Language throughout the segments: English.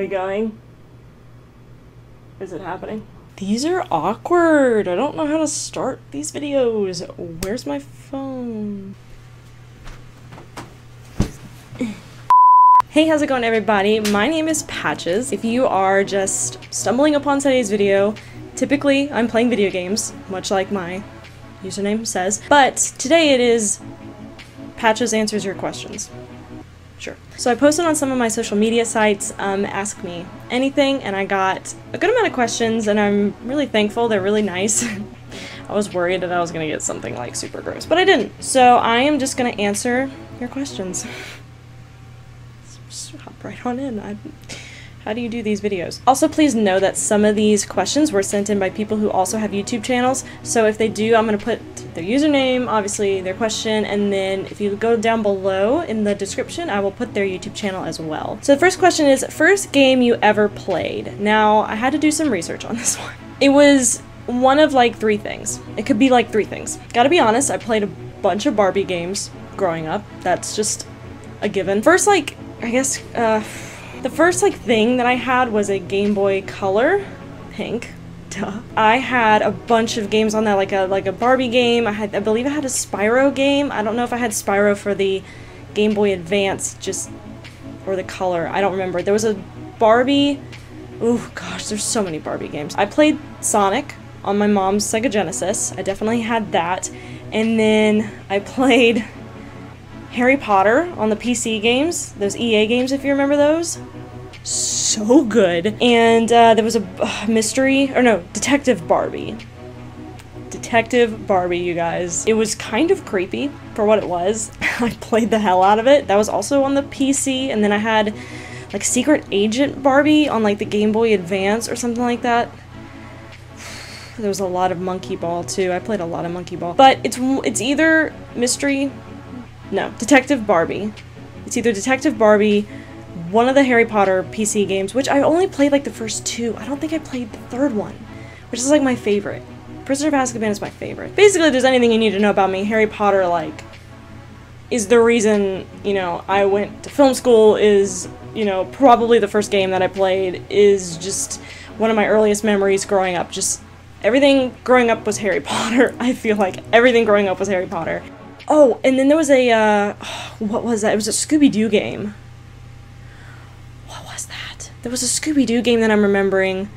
we going? Is it happening? These are awkward. I don't know how to start these videos. Where's my phone? Hey, how's it going, everybody? My name is Patches. If you are just stumbling upon today's video, typically I'm playing video games, much like my username says, but today it is Patches Answers Your Questions. Sure. So I posted on some of my social media sites, Ask Me Anything, and I got a good amount of questions, and I'm really thankful. They're really nice. I was worried that I was gonna get something like super gross, but I didn't. So I am just gonna answer your questions. Just hop right on in. How do you do these videos? Also, please know that some of these questions were sent in by people who also have YouTube channels. So if they do, I'm going to put their username, obviously their question, and then if you go down below in the description, I will put their YouTube channel as well. So the first question is, first game you ever played? Now, I had to do some research on this one. It was one of like 3 things. It could be like 3 things. Gotta be honest, I played a bunch of Barbie games growing up. That's just a given. First, like, I guess, the first like thing that I had was a Game Boy Color, pink, duh. I had a bunch of games on that, like a Barbie game. I believe I had a Spyro game. I don't know if I had Spyro for the Game Boy Advance, or the Color. I don't remember. There was a Barbie. Oh gosh, there's so many Barbie games. I played Sonic on my mom's Sega Genesis. I definitely had that, and then I played Harry Potter on the PC games, those EA games, if you remember those. So good. And there was a Detective Barbie. Detective Barbie, you guys. It was kind of creepy for what it was. I played the hell out of it. That was also on the PC, and then I had like Secret Agent Barbie on like the Game Boy Advance or something like that. There was a lot of Monkey Ball too. I played a lot of Monkey Ball. But it's either Detective Barbie. It's either Detective Barbie, one of the Harry Potter PC games, which I only played like the first 2. I don't think I played the 3rd one, which is like my favorite. Prisoner of Azkaban is my favorite. Basically, if there's anything you need to know about me, Harry Potter, like, is the reason, you know, I went to film school, is, you know, probably the first game that I played, is just one of my earliest memories growing up. Just everything growing up was Harry Potter. I feel like everything growing up was Harry Potter. Oh, and then there was a, what was that? It was a Scooby-Doo game. What was that? There was a Scooby-Doo game that I'm remembering.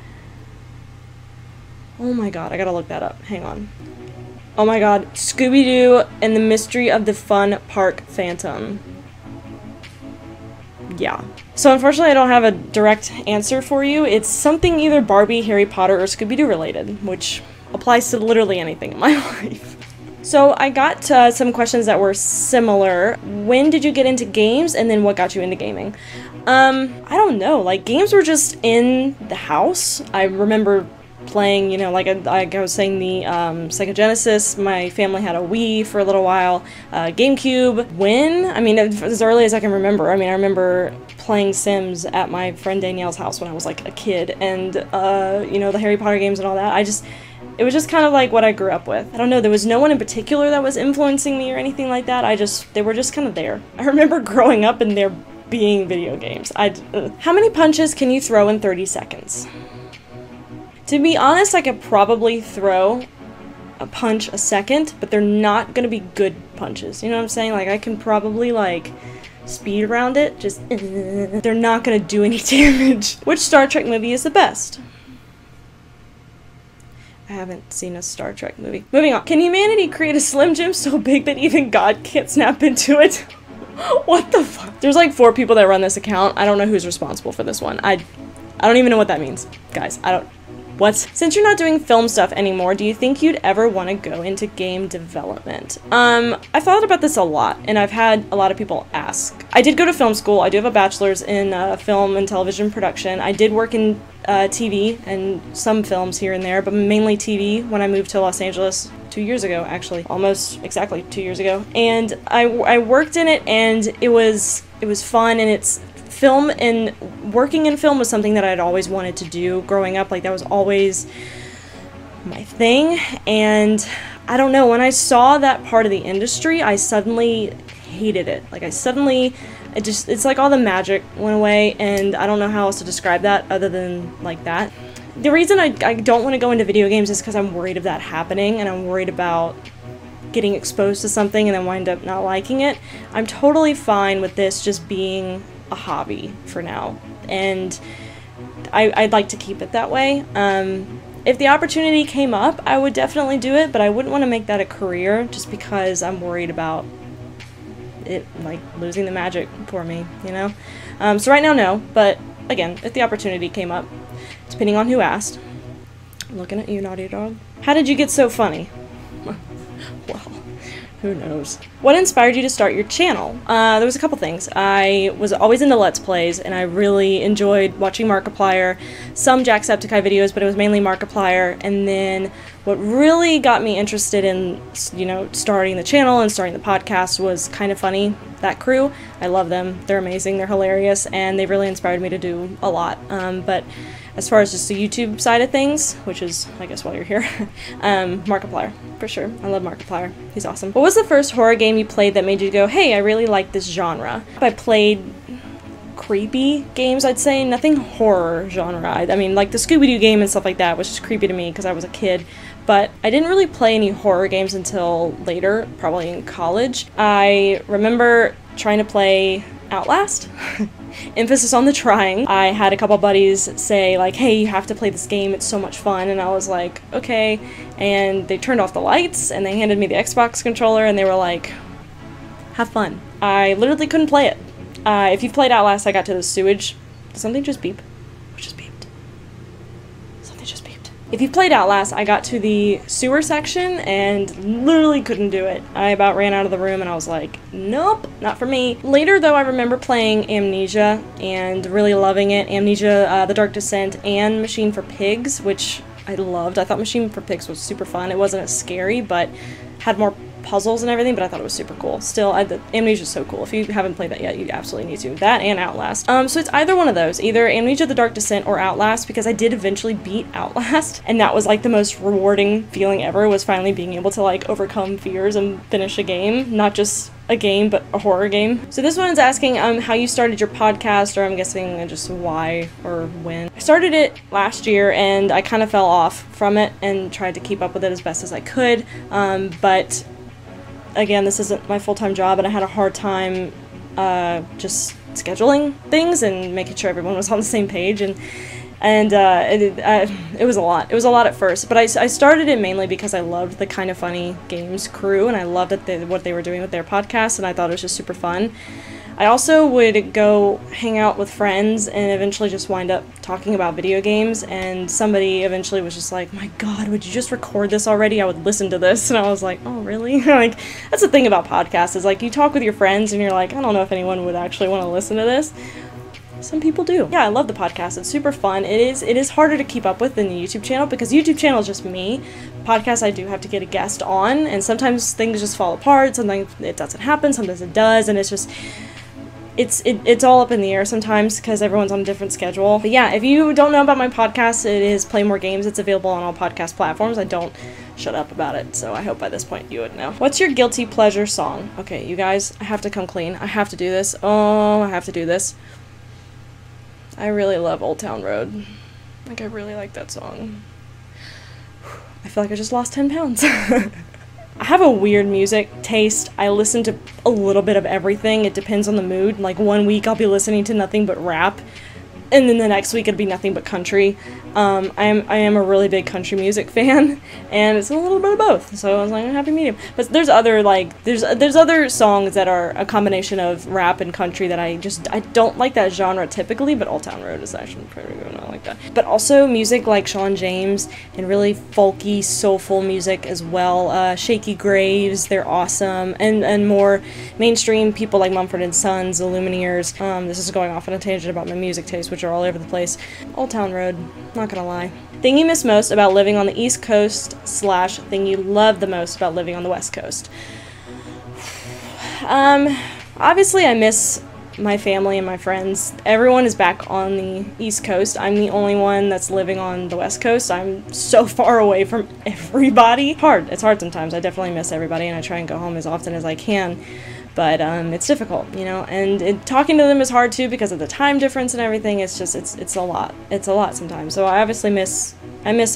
Oh my god, I gotta look that up. Hang on. Oh my god, Scooby-Doo and the Mystery of the Fun Park Phantom. Yeah. So unfortunately I don't have a direct answer for you. It's something either Barbie, Harry Potter, or Scooby-Doo related, which applies to literally anything in my life. So I got some questions that were similar. When did you get into games, and then what got you into gaming? I don't know, like games were just in the house. I remember playing, you know, like I was saying, the Sega Genesis. My family had a Wii for a little while. GameCube. I mean, as early as I can remember. I mean, I remember playing Sims at my friend Danielle's house when I was like a kid, and you know, the Harry Potter games and all that. It was just kind of like what I grew up with. I don't know, there was no one in particular that was influencing me or anything like that. They were just kind of there. I remember growing up and there being video games. How many punches can you throw in 30 seconds? To be honest, I could probably throw a punch a second, but they're not gonna be good punches. You know what I'm saying? Like, I can probably, like, speed around it, just they're not gonna do any damage. Which Star Trek movie is the best? I haven't seen a Star Trek movie. Moving on. Can humanity create a Slim Jim so big that even God can't snap into it? What the fuck? There's like 4 people that run this account. I don't know who's responsible for this one. I don't even know what that means. Guys, what? Since you're not doing film stuff anymore, do you think you'd ever want to go into game development? I've thought about this a lot, and I've had a lot of people ask. I did go to film school. I do have a bachelor's in film and television production. I did work in TV and some films here and there, but mainly TV when I moved to Los Angeles 2 years ago, actually. Almost exactly 2 years ago. And I worked in it, and it was fun, and it's film, and working in film was something that I'd always wanted to do growing up. Like, that was always my thing, and I don't know, when I saw that part of the industry, I suddenly hated it. Like, I suddenly It's like all the magic went away, and I don't know how else to describe that other than like that. The reason I don't want to go into video games is because I'm worried of that happening, and I'm worried about getting exposed to something and then wind up not liking it. I'm totally fine with this just being a hobby for now, and I'd like to keep it that way. If the opportunity came up, I would definitely do it, but I wouldn't want to make that a career just because I'm worried about it, like, losing the magic for me, you know? So right now, no, but again, if the opportunity came up, depending on who asked. I'm looking at you, naughty dog. How did you get so funny? Well, who knows? What inspired you to start your channel? There was a couple things. I was always into Let's Plays, and I really enjoyed watching Markiplier, some Jacksepticeye videos, but it was mainly Markiplier. And then what really got me interested in, you know, starting the channel and starting the podcast was Kind of Funny, that crew. I love them. They're amazing. They're hilarious, and they really inspired me to do a lot. But as far as just the YouTube side of things, which is, I guess, why you're here, Markiplier, for sure. I love Markiplier. He's awesome. What was the first horror game you played that made you go, hey, I really like this genre? I played creepy games, I'd say. Nothing horror genre. I mean, like the Scooby-Doo game and stuff like that was just creepy to me because I was a kid. But I didn't really play any horror games until later, probably in college. I remember trying to play Outlast. Emphasis on the trying. I had a couple buddies say, like, hey, you have to play this game, it's so much fun, and I was like, okay, and they turned off the lights, and they handed me the Xbox controller, and they were like, have fun. I literally couldn't play it. If you've played Outlast, I got to the sewage. Did something just beep? What just beeped? Something just beeped. If you've played Outlast, I got to the sewer section and literally couldn't do it. I about ran out of the room and I was like, nope, not for me. Later though, I remember playing Amnesia and really loving it. Amnesia, The Dark Descent, and Machine for Pigs, which I loved. I thought Machine for Pigs was super fun. It wasn't as scary, but had more puzzles and everything, but I thought it was super cool. Still, Amnesia's so cool. If you haven't played that yet, you absolutely need to. That and Outlast. So it's either one of those, either Amnesia, The Dark Descent, or Outlast, because I did eventually beat Outlast, and that was like the most rewarding feeling ever, was finally being able to like overcome fears and finish a game, not just a game, but a horror game. So this one is asking how you started your podcast, or I'm guessing just why or when. I started it last year, and I kind of fell off from it and tried to keep up with it as best as I could, but again, this isn't my full-time job, and I had a hard time just scheduling things and making sure everyone was on the same page, and it was a lot. It was a lot at first, but I started it mainly because I loved the Kind of Funny Games crew, and I loved what they were doing with their podcast, and I thought it was just super fun. I also would go hang out with friends and eventually just wind up talking about video games, and somebody eventually was just like, my god, would you just record this already? I would listen to this. And I was like, oh really? Like, that's the thing about podcasts, is like you talk with your friends and you're like, I don't know if anyone would actually want to listen to this. Some people do. Yeah, I love the podcast. It's super fun. It is harder to keep up with than the YouTube channel, because YouTube channel is just me. Podcast, I do have to get a guest on, and sometimes things just fall apart. Sometimes it doesn't happen, sometimes it does, and it's just it's all up in the air sometimes because everyone's on a different schedule. But yeah, if you don't know about my podcast, it is Play More Games. It's available on all podcast platforms. I don't shut up about it, so I hope by this point you would know. What's your guilty pleasure song? Okay, you guys, I have to come clean. I have to do this. Oh, I have to do this. I really love Old Town Road. Like, I really like that song. I feel like I just lost 10 pounds. I have a weird music taste. I listen to a little bit of everything. It depends on the mood. Like, one week I'll be listening to nothing but rap, and then the next week it'll be nothing but country. I am a really big country music fan, and it's a little bit of both, so I was like a happy medium. But there's other, like, there's other songs that are a combination of rap and country that I don't like that genre typically, but Old Town Road is actually pretty good, and I like that. But also music like Sean James, and really folky, soulful music as well. Shaky Graves, they're awesome, and more mainstream people like Mumford & Sons, the Lumineers. This is going off on a tangent about my music taste, which are all over the place. Old Town Road, not gonna lie. Thing you miss most about living on the East Coast / thing you love the most about living on the West Coast. Obviously I miss my family and my friends. Everyone is back on the East Coast. I'm the only one that's living on the West Coast. I'm so far away from everybody. It's hard sometimes. I definitely miss everybody, and I try and go home as often as I can. But it's difficult, you know, and talking to them is hard too because of the time difference and everything. It's just, it's a lot. It's a lot sometimes. So I obviously miss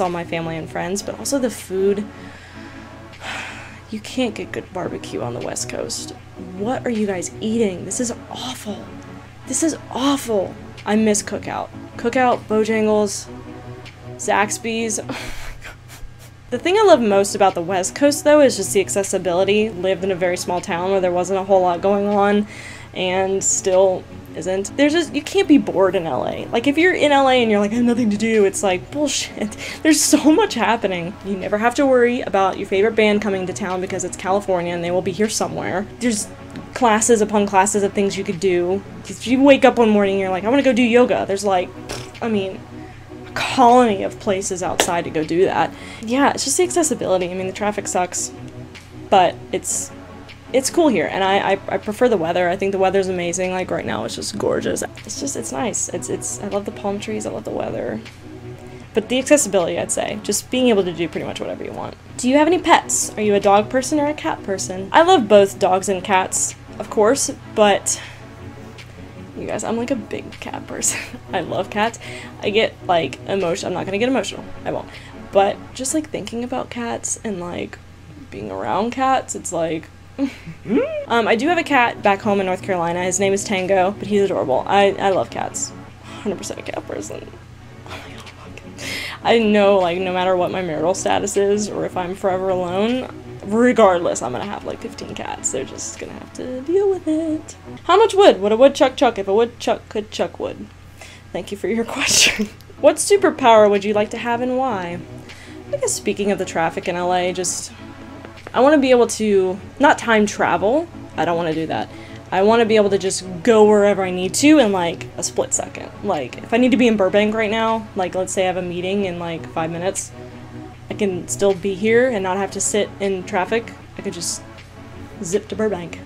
all my family and friends, but also the food. You can't get good barbecue on the West Coast. What are you guys eating? This is awful. This is awful. I miss Cookout. Cookout, Bojangles, Zaxby's. The thing I love most about the West Coast, though, is just the accessibility. Lived in a very small town where there wasn't a whole lot going on, and still isn't. There's just, you can't be bored in LA. Like, if you're in LA and you're like, I have nothing to do, it's like, bullshit. There's so much happening. You never have to worry about your favorite band coming to town because it's California and they will be here somewhere. There's classes upon classes of things you could do. If you wake up one morning and you're like, I want to go do yoga, there's like, I mean, colony of places outside to go do that. Yeah, it's just the accessibility. I mean, the traffic sucks, but it's cool here, and I prefer the weather. I think the weather's amazing. Like right now, it's just gorgeous. It's nice. I love the palm trees. I love the weather. But the accessibility, I'd say, just being able to do pretty much whatever you want. Do you have any pets? Are you a dog person or a cat person? I love both dogs and cats, of course, but you guys, I'm like a big cat person. I love cats. I get like emotional. I'm not gonna get emotional. I won't. But just like thinking about cats and like being around cats, it's like. I do have a cat back home in North Carolina. His name is Tango, but he's adorable. I love cats. 100% a cat person. Oh my god, I love cats. I know, like, no matter what my marital status is or if I'm forever alone, regardless, I'm gonna have like 15 cats. They're just gonna have to deal with it. How much wood would a woodchuck chuck if a woodchuck could chuck wood? Thank you for your question. What superpower would you like to have and why? I guess speaking of the traffic in LA, I want to be able to, not time travel, I don't want to do that. I want to be able to just go wherever I need to in like a split second. Like, if I need to be in Burbank right now, like let's say I have a meeting in like 5 minutes, I can still be here and not have to sit in traffic. I could just zip to Burbank.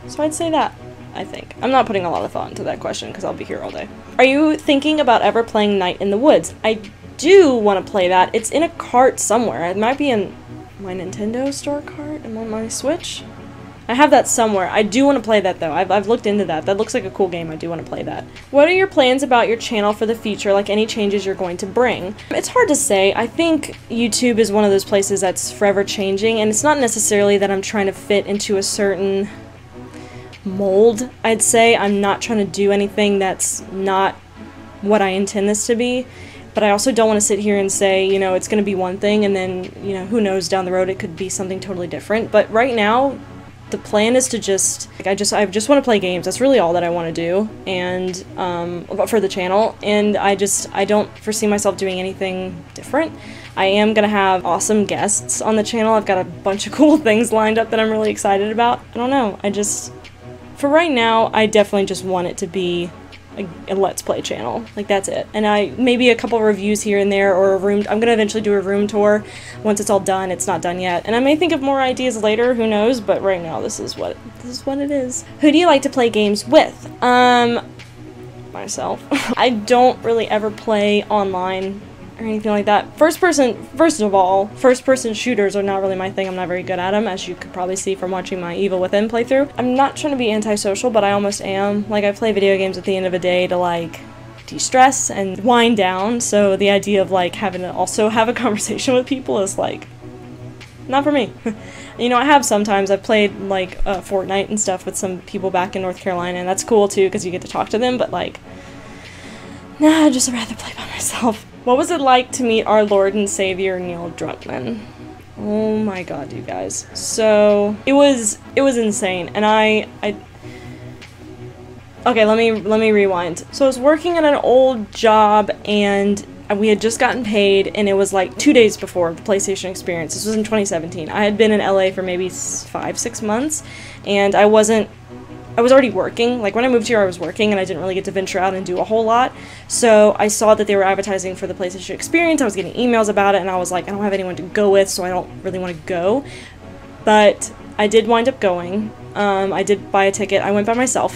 So I'd say that, I think. I'm not putting a lot of thought into that question because I'll be here all day. Are you thinking about ever playing Night in the Woods? I do want to play that. It's in a cart somewhere. It might be in my Nintendo store cart and on my Switch. I have that somewhere. I do want to play that though. I've looked into that. That looks like a cool game. I do want to play that. What are your plans about your channel for the future? Like any changes you're going to bring? It's hard to say. I think YouTube is one of those places that's forever changing, and it's not necessarily that I'm trying to fit into a certain mold. I'd say I'm not trying to do anything that's not what I intend this to be. But I also don't want to sit here and say, you know, it's going to be one thing and then, you know, who knows, down the road it could be something totally different. But right now, the plan is to just, like, I just want to play games. That's really all that I want to do, and for the channel. And I don't foresee myself doing anything different. I am going to have awesome guests on the channel. I've got a bunch of cool things lined up that I'm really excited about. I don't know. For right now, I definitely just want it to be a Let's Play channel. Like, that's it. And maybe a couple reviews here and there, or I'm gonna eventually do a room tour once it's all done. It's not done yet. And I may think of more ideas later, who knows, but right now this is what it is. Who do you like to play games with? Myself. I don't really ever play online or anything like that. First person shooters are not really my thing. I'm not very good at them, as you could probably see from watching my Evil Within playthrough. I'm not trying to be antisocial, but I almost am. Like, I play video games at the end of a day to, like, de-stress and wind down, so the idea of, like, having to also have a conversation with people is, like, not for me. You know, I have sometimes. I've played, like, Fortnite and stuff with some people back in North Carolina, and that's cool, too, because you get to talk to them, but, like, nah, I'd just rather play by myself. What was it like to meet our Lord and Savior, Neil Druckmann? Oh my god, you guys. So, it was insane, and okay, let me rewind. So I was working at an old job, and we had just gotten paid, and it was like 2 days before the PlayStation experience. This was in 2017. I had been in LA for maybe 5-6 months, and I was already working. Like, when I moved here, I was working, and I didn't really get to venture out and do a whole lot. So I saw that they were advertising for the PlayStation Experience. I was getting emails about it, and I was like, I don't have anyone to go with, so I don't really want to go. But I did wind up going. I did buy a ticket. I went by myself,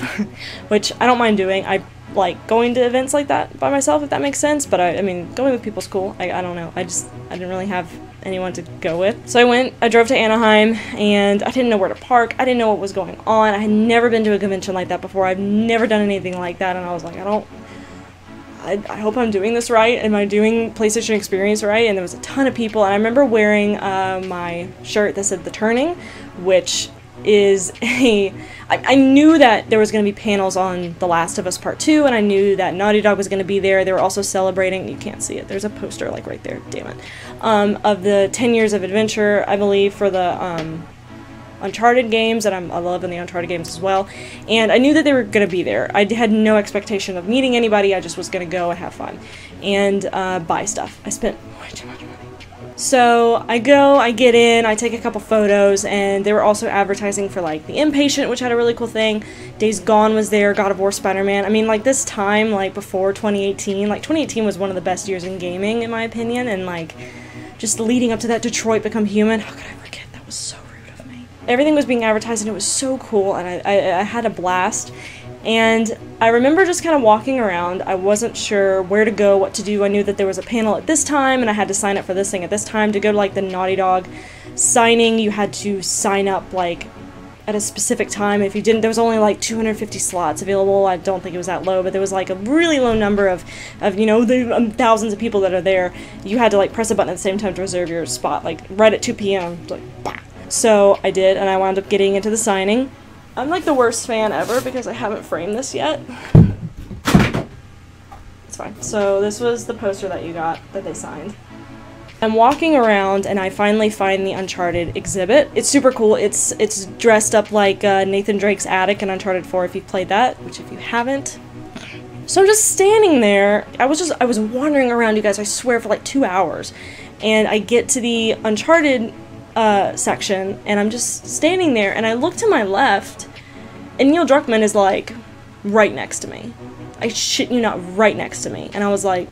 which I don't mind doing. I like going to events like that by myself, if that makes sense. But I mean, going with people's cool. I don't know. I didn't really have anyone to go with. So I drove to Anaheim, and I didn't know where to park. I didn't know what was going on. I had never been to a convention like that before. I've never done anything like that, and I was like, I hope I'm doing this right. Am I doing PlayStation Experience right? And there was a ton of people, and I remember wearing my shirt that said The Turning, which is I knew that there was going to be panels on The Last of Us Part 2, and I knew that Naughty Dog was going to be there. They were also celebrating, you can't see it, there's a poster like right there, damn it, of the 10 years of adventure, I believe, for the Uncharted games, and I love in the Uncharted games as well, and I knew that they were going to be there. I had no expectation of meeting anybody. I just was going to go and have fun and buy stuff. I spent way too much money. So I go, I get in, I take a couple photos, and they were also advertising for like The Impatient, which had a really cool thing. Days Gone was there, God of War, Spider-Man. I mean, like this time, like before 2018, like 2018 was one of the best years in gaming in my opinion, and like just leading up to that Detroit Become Human, how could I forget? That was so rude of me. Everything was being advertised and it was so cool, and I had a blast. And I remember just kind of walking around. I wasn't sure where to go, what to do. I knew that there was a panel at this time, and I had to sign up for this thing at this time. To go to like the Naughty Dog signing, you had to sign up like at a specific time. If you didn't, there was only like 250 slots available. I don't think it was that low, but there was like a really low number of you know, the thousands of people that are there. You had to like press a button at the same time to reserve your spot, like right at 2 p.m. like, bah. So I did, and I wound up getting into the signing. I'm like the worst fan ever because I haven't framed this yet. It's fine. So this was the poster that you got, that they signed. I'm walking around and I finally find the Uncharted exhibit. It's super cool. It's dressed up like Nathan Drake's attic in Uncharted 4 if you've played that, which if you haven't. So I'm just standing there. I was wandering around, you guys, I swear, for like 2 hours. And I get to the Uncharted section, and I'm just standing there, and I look to my left, and Neil Druckmann is like right next to me. I shit you not, right next to me. And I was like,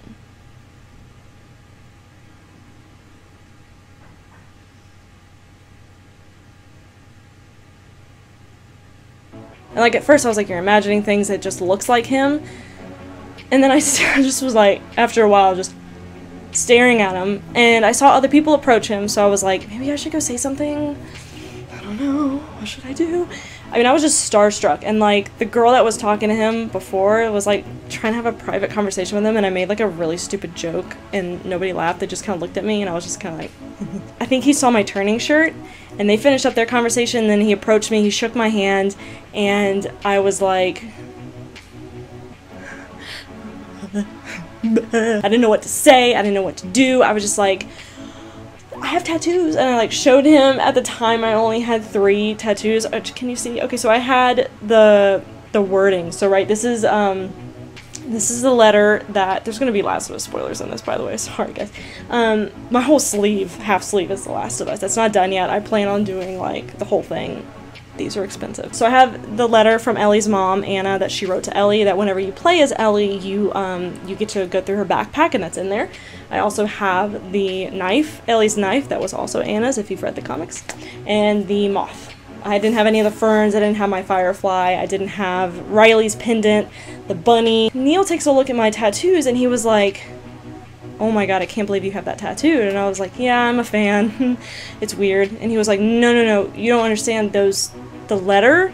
and like at first I was like, you're imagining things, that just looks like him. And then I just was like, after a while, just staring at him, and I saw other people approach him, so I was like, maybe I should go say something. I don't know, what should I do? I mean, I was just starstruck, and like the girl that was talking to him before was like trying to have a private conversation with him, and I made like a really stupid joke and nobody laughed. They just kind of looked at me, and I was just kind of like I think he saw my turning shirt, and they finished up their conversation, and then he approached me, he shook my hand, and I was like I didn't know what to say, I didn't know what to do. I was just like, I have tattoos, and I like showed him. At the time I only had 3 tattoos. Can you see? Okay, so I had the wording. So right, this is the letter that, there's gonna be Last of Us spoilers on this, by the way, sorry guys. My whole sleeve, half sleeve, is The Last of Us. That's not done yet. I plan on doing like the whole thing. These are expensive. So I have the letter from Ellie's mom, Anna, that she wrote to Ellie, that whenever you play as Ellie, you get to go through her backpack, and that's in there. I also have the knife, Ellie's knife, that was also Anna's, if you've read the comics, and the moth. I didn't have any of the ferns, I didn't have my firefly, I didn't have Riley's pendant, the bunny. Neil takes a look at my tattoos, and he was like, oh my god, I can't believe you have that tattooed. And I was like, yeah, I'm a fan. It's weird. And he was like, no, you don't understand. The letter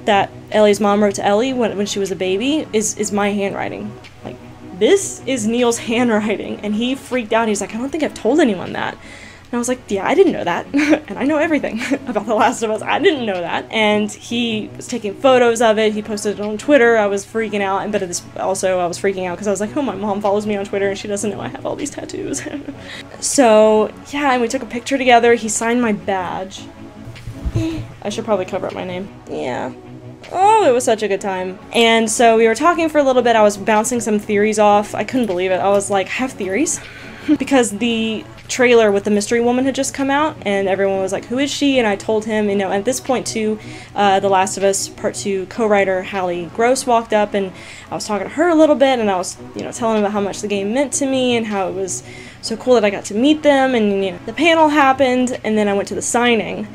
that Ellie's mom wrote to Ellie when she was a baby is my handwriting. Like, this is Neil's handwriting. And he freaked out. He's like, I don't think I've told anyone that. And I was like, yeah, I didn't know that. And I know everything about The Last of Us. I didn't know that. And he was taking photos of it. He posted it on Twitter. I was freaking out. But also, I was freaking out because I was like, oh, my mom follows me on Twitter and she doesn't know I have all these tattoos. So, yeah, and we took a picture together. He signed my badge. I should probably cover up my name. Yeah. Oh, it was such a good time. And so we were talking for a little bit. I was bouncing some theories off. I couldn't believe it. I was like, I have theories? Because the trailer with the mystery woman had just come out, and everyone was like, who is she? And I told him, you know, at this point too, The Last of Us Part 2 co-writer Hallie Gross walked up, and I was talking to her a little bit, and I was, you know, telling him about how much the game meant to me and how it was so cool that I got to meet them, and, you know, the panel happened, and then I went to the signing.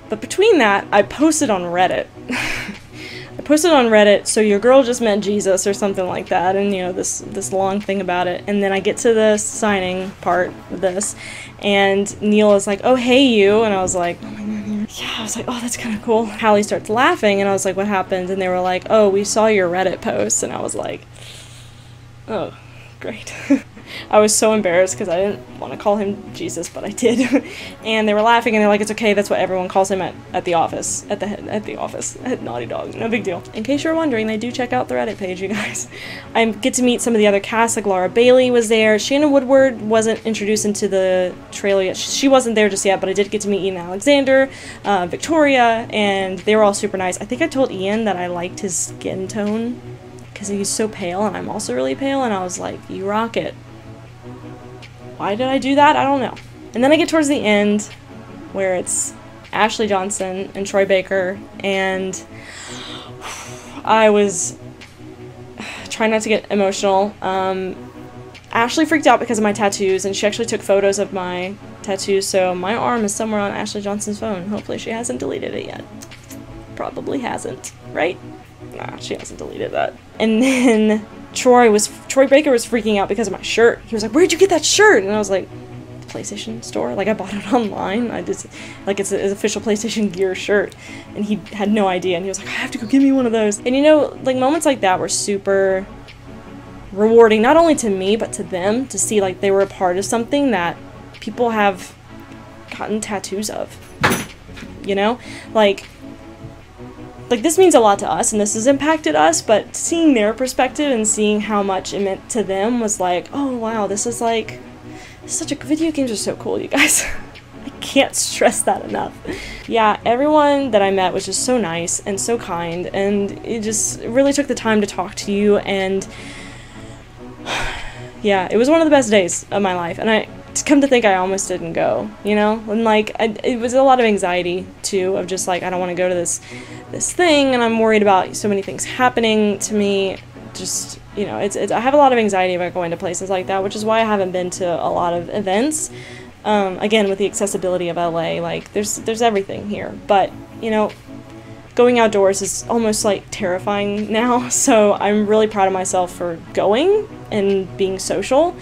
But between that, I posted on Reddit. I I posted on Reddit, so your girl just met Jesus or something like that, and you know, this long thing about it. And then I get to the signing part of this, and Neil is like, oh, hey you, and I was like, oh my god, yeah, I was like, oh, that's kind of cool. Hallie starts laughing, and I was like, what happened? And they were like, oh, we saw your Reddit post, and I was like, oh, great. I was so embarrassed because I didn't want to call him Jesus, but I did. And they were laughing, and they're like, it's okay, that's what everyone calls him at the office, at Naughty Dog, no big deal. In case you're wondering, they do check out the Reddit page, you guys. I get to meet some of the other cast, like Laura Bailey was there. Shannon Woodward wasn't introduced into the trailer yet. She wasn't there just yet, but I did get to meet Ian Alexander, Victoria, and they were all super nice. I think I told Ian that I liked his skin tone because he's so pale, and I'm also really pale, and I was like, you rock it. Why did I do that? I don't know. And then I get towards the end where it's Ashley Johnson and Troy Baker, and I was trying not to get emotional. Ashley freaked out because of my tattoos, and she actually took photos of my tattoos, so my arm is somewhere on Ashley Johnson's phone. Hopefully she hasn't deleted it yet. Probably hasn't, right? Nah, she hasn't deleted that. And then Troy Baker was freaking out because of my shirt. He was like, where'd you get that shirt? And I was like, the PlayStation store. Like, I bought it online. I just, like, it's an official PlayStation Gear shirt. And he had no idea. And he was like, I have to go get me one of those. And you know, like, moments like that were super rewarding, not only to me, but to them, to see, like, they were a part of something that people have gotten tattoos of. You know? Like, this means a lot to us, and this has impacted us, but seeing their perspective and seeing how much it meant to them was like, oh wow, this is such a, video games are so cool, you guys. I can't stress that enough. Yeah, everyone that I met was just so nice and so kind, and it just really took the time to talk to you, and yeah, it was one of the best days of my life, and to come to think, I almost didn't go, you know? And like, it was a lot of anxiety too, of just like, I don't want to go to this thing, and I'm worried about so many things happening to me. Just, you know, I have a lot of anxiety about going to places like that, which is why I haven't been to a lot of events. Again, with the accessibility of LA, like, there's everything here, but, you know, going outdoors is almost like terrifying now, so I'm really proud of myself for going and being social,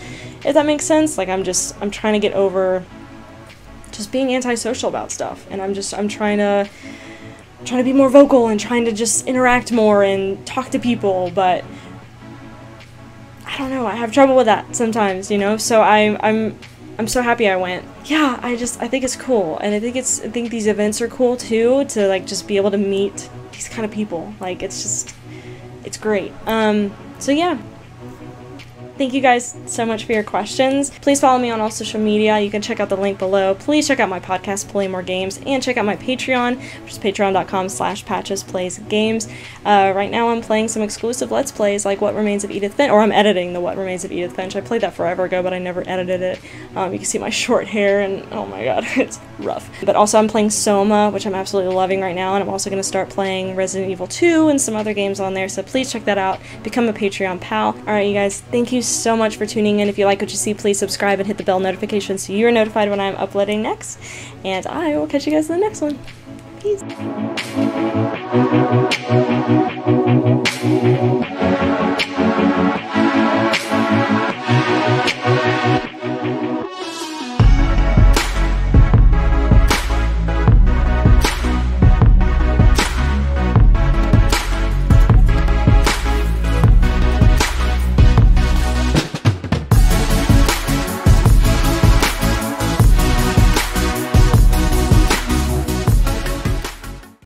if that makes sense. Like, I'm trying to get over just being antisocial about stuff, and I'm trying to be more vocal and trying to just interact more and talk to people, but I don't know, I have trouble with that sometimes, you know, so I'm so happy I went. Yeah, I think it's cool, and I think these events are cool too, to like just be able to meet these kind of people. Like, it's great. So yeah. Thank you guys so much for your questions. Please follow me on all social media. You can check out the link below. Please check out my podcast, Play More Games, and check out my Patreon, which is patreon.com/patchesplaysgames. Right now I'm playing some exclusive Let's Plays, like What Remains of Edith Finch, or I'm editing the What Remains of Edith Finch. I played that forever ago, but I never edited it. You can see my short hair, and oh my god, it's rough. But also I'm playing Soma, which I'm absolutely loving right now, and I'm also going to start playing Resident Evil 2 and some other games on there, so please check that out. Become a Patreon pal. Alright, you guys, thank you so much for tuning in. If you like what you see, please subscribe and hit the bell notification so you're notified when I'm uploading next. And I will catch you guys in the next one. Peace.